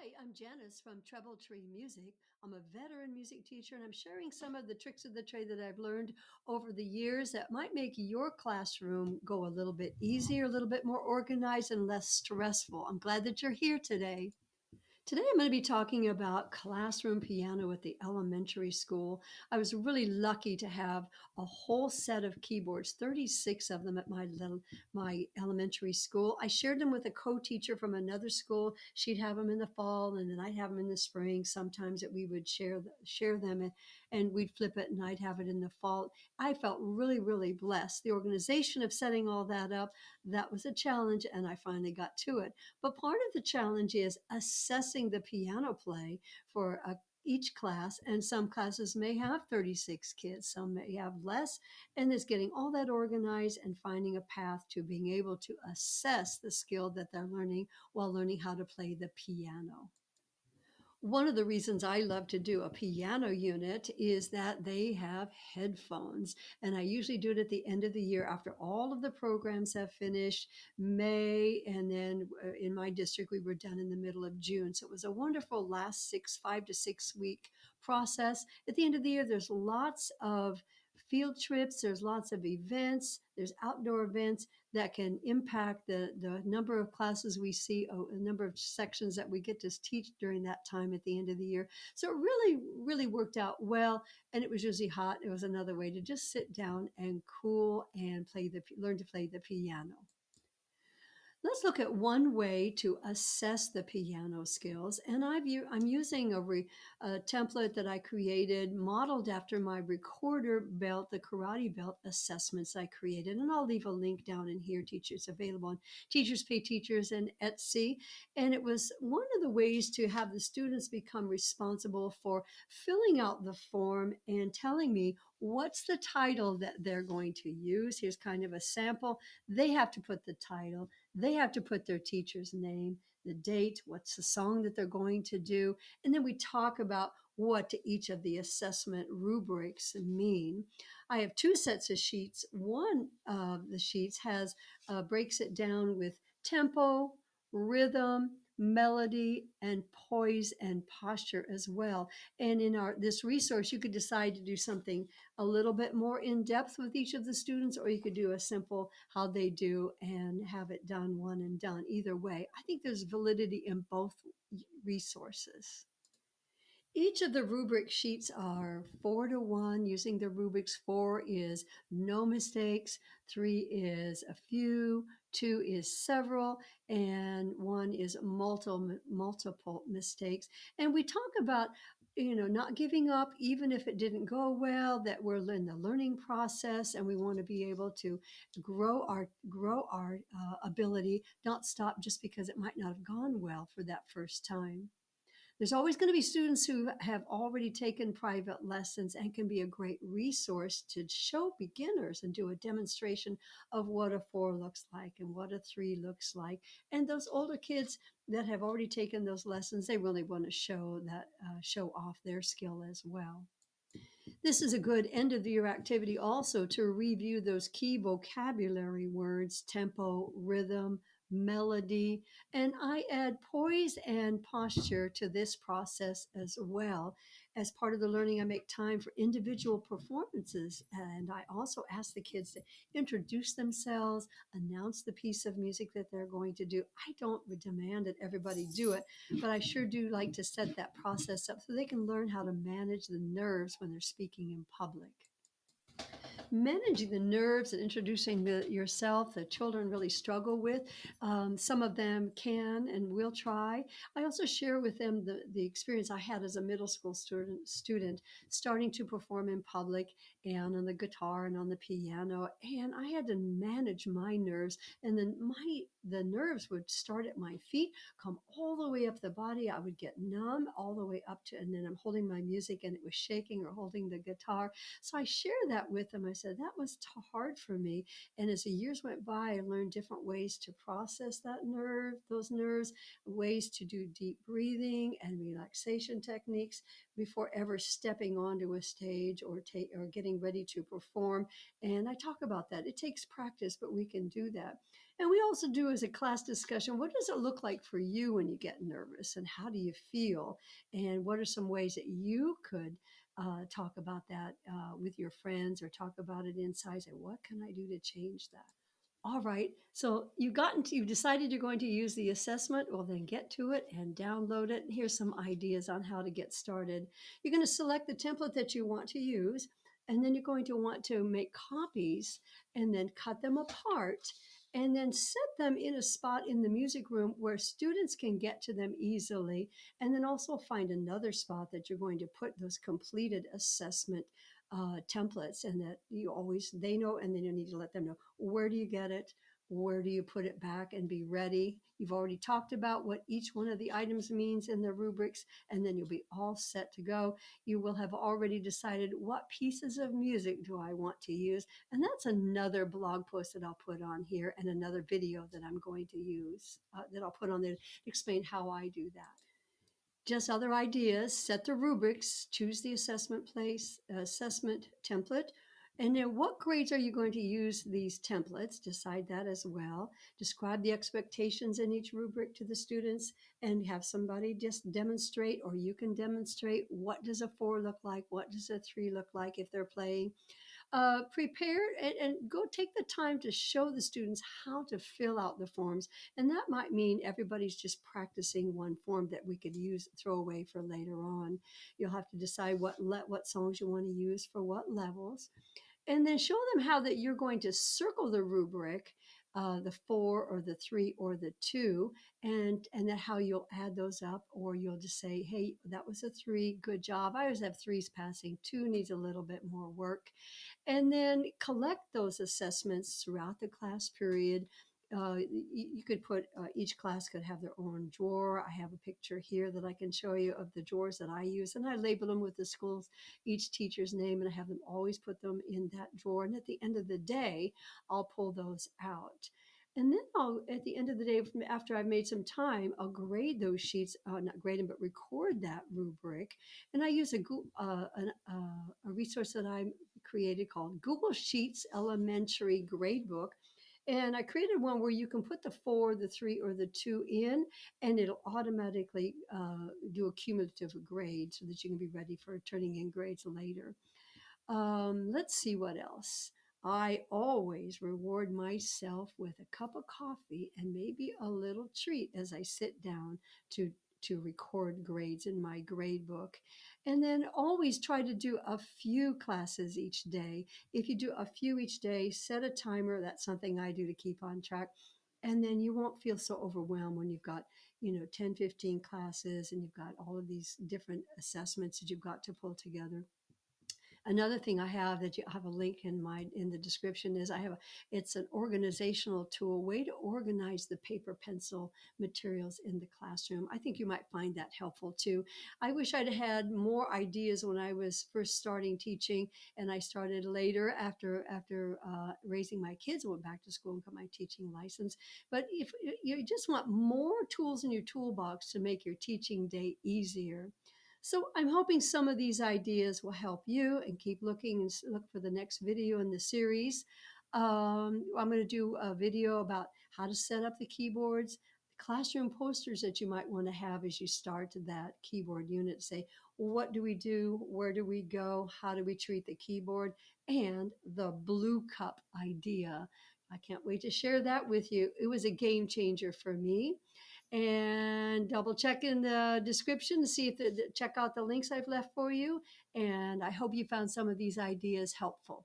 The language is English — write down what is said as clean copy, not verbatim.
Hi, I'm Janice from Treble Tree Music. I'm a veteran music teacher and I'm sharing some of the tricks of the trade that I've learned over the years that might make your classroom go a little bit easier, a little bit more organized, and less stressful. I'm glad that you're here today. Today, I'm going to be talking about classroom piano at the elementary school. I was really lucky to have a whole set of keyboards, 36 of them at my elementary school. I shared them with a co-teacher from another school. She'd have them in the fall, and then I'd have them in the spring. Sometimes that we would share them, and we'd flip it, and I'd have it in the fall. I felt really, really blessed. The organization of setting all that up, that was a challenge, and I finally got to it. But part of the challenge is assessing the piano play for each class, and some classes may have 36 kids, some may have less, and it's getting all that organized and finding a path to being able to assess the skill that they're learning while learning how to play the piano. One of the reasons I love to do a piano unit is that they have headphones. And I usually do it at the end of the year after all of the programs have finished, May, and then in my district, we were done in the middle of June. So it was a wonderful last 5 to 6 week process. At the end of the year, there's lots of field trips, there's lots of events, there's outdoor events that can impact the number of classes we see, a number of sections that we get to teach during that time at the end of the year. So it really, really worked out well. And it was usually hot. It was another way to just sit down and cool and learn to play the piano. Let's look at one way to assess the piano skills. And I'm using a template that I created modeled after my recorder belt, the karate belt assessments I created. And I'll leave a link down in here, teachers available on Teachers Pay Teachers and Etsy. And it was one of the ways to have the students become responsible for filling out the form and telling me what's the title that they're going to use. Here's kind of a sample. They have to put the title. They have to put their teacher's name, the date, what's the song that they're going to do. And then we talk about what each of the assessment rubrics mean. I have two sets of sheets. One of the sheets breaks it down with tempo, rhythm, melody, and poise and posture as well. And in this resource, you could decide to do something a little bit more in depth with each of the students, or you could do a simple how they do and have it done one and done. Either way, I think there's validity in both resources. Each of the rubric sheets are 4-to-1 using the rubrics. 4 is no mistakes, 3 is a few, 2 is several, and 1 is multiple mistakes. And we talk about, not giving up even if it didn't go well, that we're in the learning process and we want to be able to grow our ability, not stop just because it might not have gone well for that first time. There's always going to be students who have already taken private lessons and can be a great resource to show beginners and do a demonstration of what a 4 looks like and what a 3 looks like. And those older kids that have already taken those lessons, they really want to show off their skill as well. This is a good end of the year activity also to review those key vocabulary words, tempo, rhythm, melody, and I add poise and posture to this process as well. As part of the learning, I make time for individual performances, and I also ask the kids to introduce themselves, announce the piece of music that they're going to do. I don't demand that everybody do it, but I sure do like to set that process up so they can learn how to manage the nerves when they're speaking in public. Managing the nerves and introducing yourself, the children really struggle with. Some of them can and will try. I also share with them the experience I had as a middle school student starting to perform in public and on the guitar and on the piano. And I had to manage my nerves. And then the nerves would start at my feet, come all the way up the body. I would get numb all the way up to, and then I'm holding my music and it was shaking, or holding the guitar. So I share that with them. I said, that was hard for me. And as the years went by, I learned different ways to process those nerves, ways to do deep breathing and relaxation techniques before ever stepping onto a stage or getting ready to perform. And I talk about that. It takes practice, but we can do that. And we also do as a class discussion, what does it look like for you when you get nervous and how do you feel? And what are some ways that you could talk about that with your friends or talk about it inside? Say, what can I do to change that? All right. So you've decided you're going to use the assessment. Well, then get to it and download it. And here's some ideas on how to get started. You're going to select the template that you want to use, and then you're going to want to make copies and then cut them apart and then set them in a spot in the music room where students can get to them easily. And then also find another spot that you're going to put those completed assessment templates, and that they know, and then you need to let them know, where do you get it, where do you put it back, and be ready. You've already talked about what each one of the items means in the rubrics, and then you'll be all set to go. You will have already decided, what pieces of music do I want to use, and that's another blog post that I'll put on here, and another video that I'm going to use that I'll put on there to explain how I do that. Just other ideas: set the rubrics, choose the assessment template, and then what grades are you going to use these templates? Decide that as well. Describe the expectations in each rubric to the students, and have somebody just demonstrate, or you can demonstrate, what does a 4 look like? What does a 3 look like if they're playing? Prepare and go take the time to show the students how to fill out the forms. And that might mean everybody's just practicing one form that we could throw away for later on. You'll have to decide what songs you want to use for what levels, and then show them how that you're going to circle the rubric, the 4 or the 3 or the 2, and then how you'll add those up, or you'll just say, hey, that was a 3, good job. I always have 3s passing, 2 needs a little bit more work. And then collect those assessments throughout the class period. You could put, each class could have their own drawer. I have a picture here that I can show you of the drawers that I use, and I label them with the school's, each teacher's name, and I have them always put them in that drawer. And at the end of the day, I'll pull those out. And then at the end of the day, after I've made some time, I'll grade those sheets, not grade them, but record that rubric. And I use a resource that I created called Google Sheets Elementary Gradebook. And I created one where you can put the 4, the 3, or the 2 in, and it'll automatically do a cumulative grade so that you can be ready for turning in grades later. Let's see what else. I always reward myself with a cup of coffee and maybe a little treat as I sit down to record grades in my grade book. And then always try to do a few classes each day. If you do a few each day, set a timer. That's something I do to keep on track. And then you won't feel so overwhelmed when you've got, 10, 15 classes and you've got all of these different assessments that you've got to pull together. Another thing I have that you have a link in the description is it's an organizational tool, way to organize the paper pencil materials in the classroom. I think you might find that helpful too. I wish I'd had more ideas when I was first starting teaching, and I started later after raising my kids, went back to school and got my teaching license. But if you just want more tools in your toolbox to make your teaching day easier. So I'm hoping some of these ideas will help you, and keep looking and look for the next video in the series. I'm going to do a video about how to set up the keyboards, the classroom posters that you might want to have as you start that keyboard unit. Say, what do we do? Where do we go? How do we treat the keyboard? And the blue cup idea. I can't wait to share that with you. It was a game changer for me. And double check in the description to see check out the links I've left for you. And I hope you found some of these ideas helpful.